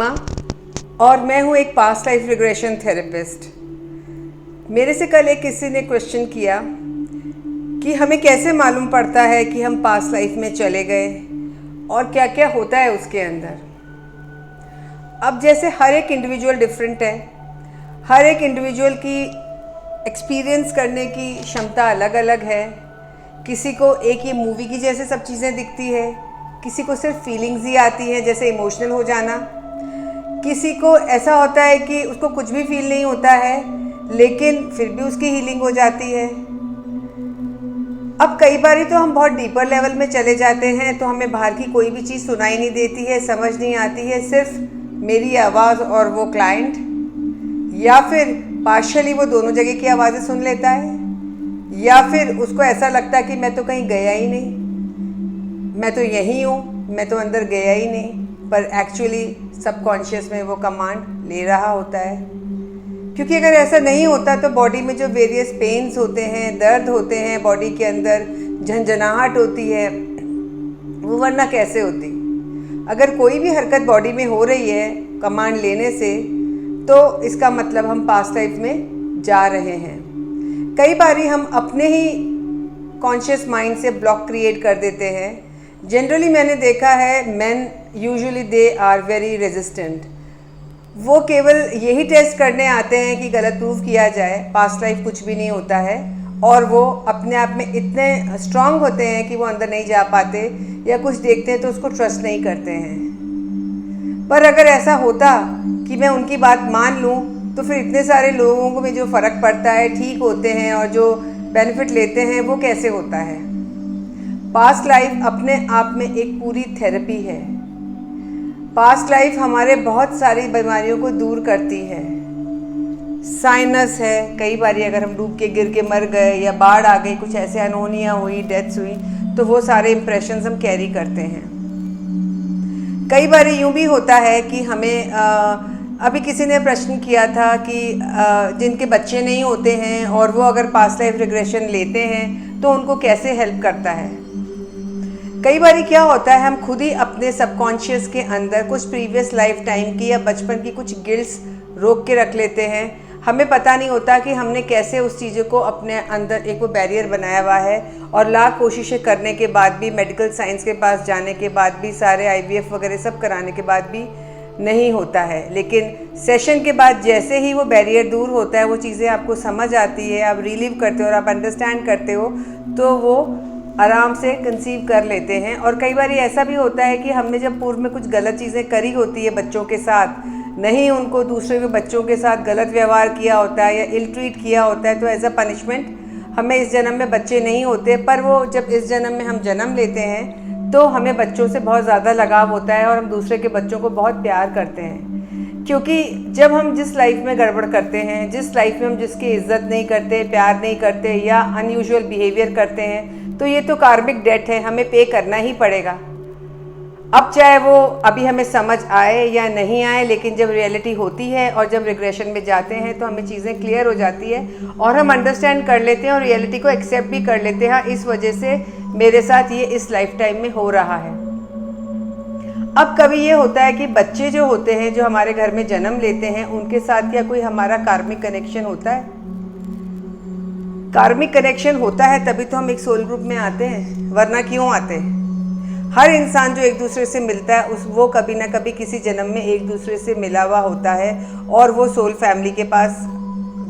सीमा और मैं हूँ एक पास्ट लाइफ रिग्रेशन थेरेपिस्ट। मेरे से कल एक किसी ने क्वेश्चन किया कि हमें कैसे मालूम पड़ता है कि हम पास्ट लाइफ में चले गए और क्या क्या होता है उसके अंदर। अब जैसे हर एक इंडिविजुअल डिफरेंट है, हर एक इंडिविजुअल की एक्सपीरियंस करने की क्षमता अलग अलग है। किसी को एक ये मूवी की जैसे सब चीज़ें दिखती है, किसी को सिर्फ फीलिंग्स ही आती हैं जैसे इमोशनल हो जाना, किसी को ऐसा होता है कि उसको कुछ भी फील नहीं होता है लेकिन फिर भी उसकी हीलिंग हो जाती है। अब कई बार तो हम बहुत डीपर लेवल में चले जाते हैं तो हमें बाहर की कोई भी चीज़ सुनाई नहीं देती है, समझ नहीं आती है, सिर्फ मेरी आवाज़ और वो क्लाइंट, या फिर पार्शली वो दोनों जगह की आवाज़ें सुन लेता है, या फिर उसको ऐसा लगता है कि मैं तो कहीं गया ही नहीं, मैं तो यहीं हूँ, मैं तो अंदर गया ही नहीं, पर एक्चुअली सबकॉन्शियस में वो कमांड ले रहा होता है। क्योंकि अगर ऐसा नहीं होता तो बॉडी में जो वेरियस पेन्स होते हैं, दर्द होते हैं, बॉडी के अंदर झंझनाहट होती है, वो वरना कैसे होती। अगर कोई भी हरकत बॉडी में हो रही है कमांड लेने से तो इसका मतलब हम पास्ट लाइफ में जा रहे हैं। कई बारी हम अपने ही कॉन्शियस माइंड से ब्लॉक क्रिएट कर देते हैं। जनरली मैंने देखा है men usually they are very resistant. वो केवल यही टेस्ट करने आते हैं कि गलत प्रूव किया जाए, पास्ट लाइफ कुछ भी नहीं होता है, और वो अपने आप में इतने स्ट्रांग होते हैं कि वो अंदर नहीं जा पाते या कुछ देखते हैं तो उसको ट्रस्ट नहीं करते हैं। पर अगर ऐसा होता कि मैं उनकी बात मान लूँ तो फिर इतने सारे लोगों को में जो फ़र्क पड़ता है, ठीक होते हैं और जो बेनिफिट लेते हैं, वो कैसे होता है। पास्ट लाइफ अपने आप में एक पूरी थेरेपी है। पास्ट लाइफ हमारे बहुत सारी बीमारियों को दूर करती है। साइनस है, कई बार अगर हम डूब के गिर के मर गए या बाढ़ आ गई, कुछ ऐसे अनहोनियाँ हुई, डेथ्स हुई, तो वो सारे इम्प्रेशंस हम कैरी करते हैं। कई बार यूँ भी होता है कि हमें अभी किसी ने प्रश्न किया था कि जिनके बच्चे नहीं होते हैं और वो अगर पास्ट लाइफ रिग्रेशन लेते हैं तो उनको कैसे हेल्प करता है। कई बार क्या होता है, हम खुद ही अपने सबकॉन्शियस के अंदर कुछ प्रीवियस लाइफ टाइम की या बचपन की कुछ गिल्ट्स रोक के रख लेते हैं। हमें पता नहीं होता कि हमने कैसे उस चीज़ों को अपने अंदर एक वो बैरियर बनाया हुआ है, और लाख कोशिशें करने के बाद भी, मेडिकल साइंस के पास जाने के बाद भी, सारे IVF वगैरह सब कराने के बाद भी नहीं होता है। लेकिन सेशन के बाद जैसे ही वो बैरियर दूर होता है, वो चीज़ें आपको समझ आती है, आप रिलीव करते हो और आप अंडरस्टैंड करते हो, तो वो आराम से कंसीव कर लेते हैं। और कई बार ऐसा भी होता है कि हमने जब पूर्व में कुछ गलत चीज़ें करी होती है बच्चों के साथ, नहीं उनको दूसरे के बच्चों के साथ गलत व्यवहार किया होता है या इल ट्रीट किया होता है, तो एज अ पनिशमेंट हमें इस जन्म में बच्चे नहीं होते। पर वो जब इस जन्म में हम जन्म लेते हैं तो हमें बच्चों से बहुत ज़्यादा लगाव होता है और हम दूसरे के बच्चों को बहुत प्यार करते हैं। क्योंकि जब हम जिस लाइफ में गड़बड़ करते हैं, जिस लाइफ में हम जिसकी इज्जत नहीं करते, प्यार नहीं करते या अनयूजुअल बिहेवियर करते हैं, तो ये तो कार्मिक डेट है, हमें पे करना ही पड़ेगा। अब चाहे वो अभी हमें समझ आए या नहीं आए, लेकिन जब रियलिटी होती है और जब रिग्रेशन में जाते हैं तो हमें चीज़ें क्लियर हो जाती है और हम अंडरस्टैंड कर लेते हैं और रियलिटी को एक्सेप्ट भी कर लेते हैं। इस वजह से मेरे साथ ये इस लाइफ टाइम में हो रहा है। अब कभी ये होता है कि बच्चे जो होते हैं, जो हमारे घर में जन्म लेते हैं, उनके साथ क्या कोई हमारा कार्मिक कनेक्शन होता है। कार्मिक कनेक्शन होता है तभी तो हम एक सोल ग्रुप में आते हैं, वरना क्यों आते हैं। हर इंसान जो एक दूसरे से मिलता है वो कभी ना कभी किसी जन्म में एक दूसरे से मिला हुआ होता है और वो सोल फैमिली के पास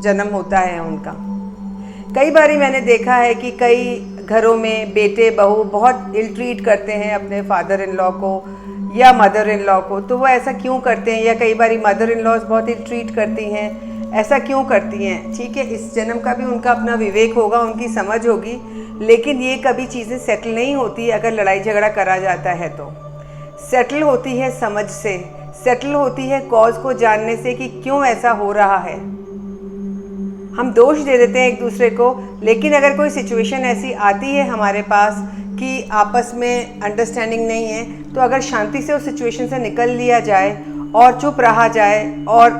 जन्म होता है उनका। कई बारी मैंने देखा है कि कई घरों में बेटे बहू बहुत इल ट्रीट करते हैं अपने फादर इन लॉ को या मदर इन लॉ को। तो वो ऐसा क्यों करते हैं, या कई बारी मदर इन लॉज बहुत इल ट्रीट करती हैं, ऐसा क्यों करती हैं। ठीक है, इस जन्म का भी उनका अपना विवेक होगा, उनकी समझ होगी, लेकिन ये कभी चीज़ें सेटल नहीं होती अगर लड़ाई झगड़ा करा जाता है। तो सेटल होती है समझ से, सेटल होती है कॉज को जानने से कि क्यों ऐसा हो रहा है। हम दोष दे देते हैं एक दूसरे को, लेकिन अगर कोई सिचुएशन ऐसी आती है हमारे पास कि आपस में अंडरस्टैंडिंग नहीं है, तो अगर शांति से उस सिचुएशन से निकल लिया जाए और चुप रहा जाए और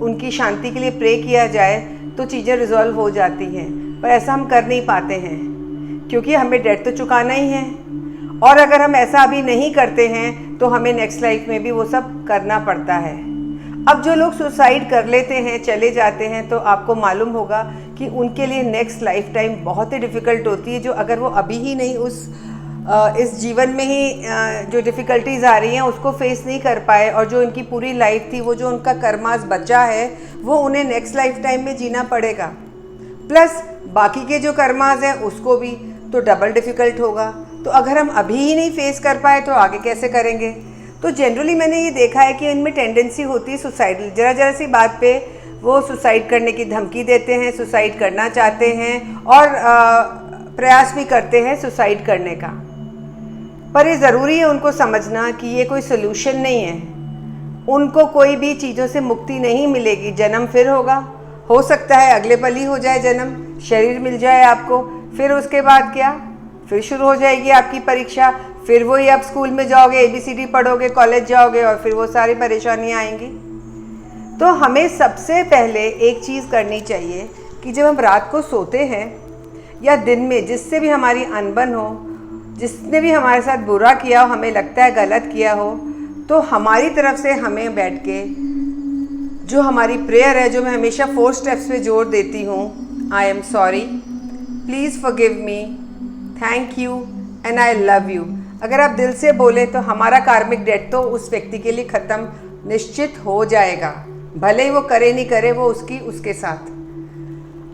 उनकी शांति के लिए प्रे किया जाए तो चीज़ें रिजॉल्व हो जाती हैं। पर ऐसा हम कर नहीं पाते हैं क्योंकि हमें डेट तो चुकाना ही है और अगर हम ऐसा अभी नहीं करते हैं तो हमें नेक्स्ट लाइफ में भी वो सब करना पड़ता है। अब जो लोग सुसाइड कर लेते हैं, चले जाते हैं, तो आपको मालूम होगा कि उनके लिए नेक्स्ट लाइफ टाइम बहुत ही डिफ़िकल्ट होती है, जो अगर वो अभी ही नहीं इस जीवन में ही जो डिफ़िकल्टीज़ आ रही हैं उसको फेस नहीं कर पाए, और जो उनकी पूरी लाइफ थी, वो जो उनका कर्मास बचा है, वो उन्हें नेक्स्ट लाइफ टाइम में जीना पड़ेगा। प्लस बाकी के जो कर्मास हैं उसको भी तो डबल डिफ़िकल्ट होगा। तो अगर हम अभी ही नहीं फेस कर पाए तो आगे कैसे करेंगे? तो जनरली मैंने ये देखा है कि इनमें टेंडेंसी होती है सुसाइडल, ज़रा सी बात पे वो सुसाइड करने की धमकी देते हैं, सुसाइड करना चाहते हैं और प्रयास भी करते हैं सुसाइड करने का। पर ये ज़रूरी है उनको समझना कि ये कोई सलूशन नहीं है, उनको कोई भी चीज़ों से मुक्ति नहीं मिलेगी। जन्म फिर होगा, हो सकता है अगले पल ही हो जाए जन्म, शरीर मिल जाए आपको, फिर उसके बाद क्या, फिर शुरू हो जाएगी आपकी परीक्षा, फिर वही आप स्कूल में जाओगे, ABCD पढ़ोगे, कॉलेज जाओगे और फिर वो सारी परेशानियाँ आएंगी। तो हमें सबसे पहले एक चीज़ करनी चाहिए कि जब हम रात को सोते हैं या दिन में जिससे भी हमारी अनबन हो, जिसने भी हमारे साथ बुरा किया हो, हमें लगता है गलत किया हो, तो हमारी तरफ से हमें बैठ के जो हमारी प्रेयर है, जो मैं हमेशा 4 स्टेप्स पे जोर देती हूँ, I am sorry, please forgive me, thank you and I love you, अगर आप दिल से बोलें तो हमारा कार्मिक डेट तो उस व्यक्ति के लिए ख़त्म निश्चित हो जाएगा, भले ही वो करे नहीं करे, वो उसके साथ।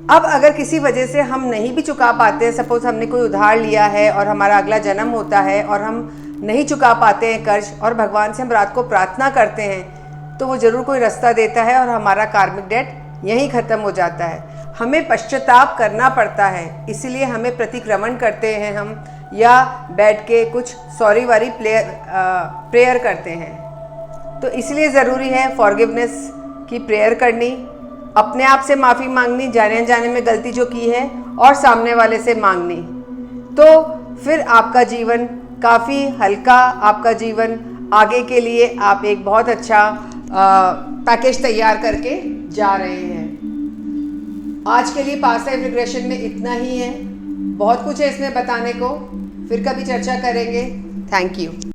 अब अगर किसी वजह से हम नहीं भी चुका पाते हैं, सपोज़ हमने कोई उधार लिया है और हमारा अगला जन्म होता है और हम नहीं चुका पाते हैं कर्ज, और भगवान से हम रात को प्रार्थना करते हैं, तो वो ज़रूर कोई रास्ता देता है और हमारा कार्मिक डेट यहीं ख़त्म हो जाता है। हमें पश्चाताप करना पड़ता है, इसीलिए हमें प्रतिक्रमण करते हैं हम, या बैठ के कुछ सॉरी वाली प्रेयर करते हैं। तो इसलिए ज़रूरी है फॉरगिवनेस की प्रेयर करनी, अपने आप से माफ़ी मांगनी, जाने अनजाने में गलती जो की है, और सामने वाले से मांगनी। तो फिर आपका जीवन काफ़ी हल्का, आपका जीवन आगे के लिए आप एक बहुत अच्छा पैकेज तैयार करके जा रहे हैं। आज के लिए पास्ट लाइफ रिग्रेशन में इतना ही है, बहुत कुछ है इसमें बताने को, फिर कभी चर्चा करेंगे। Thank you.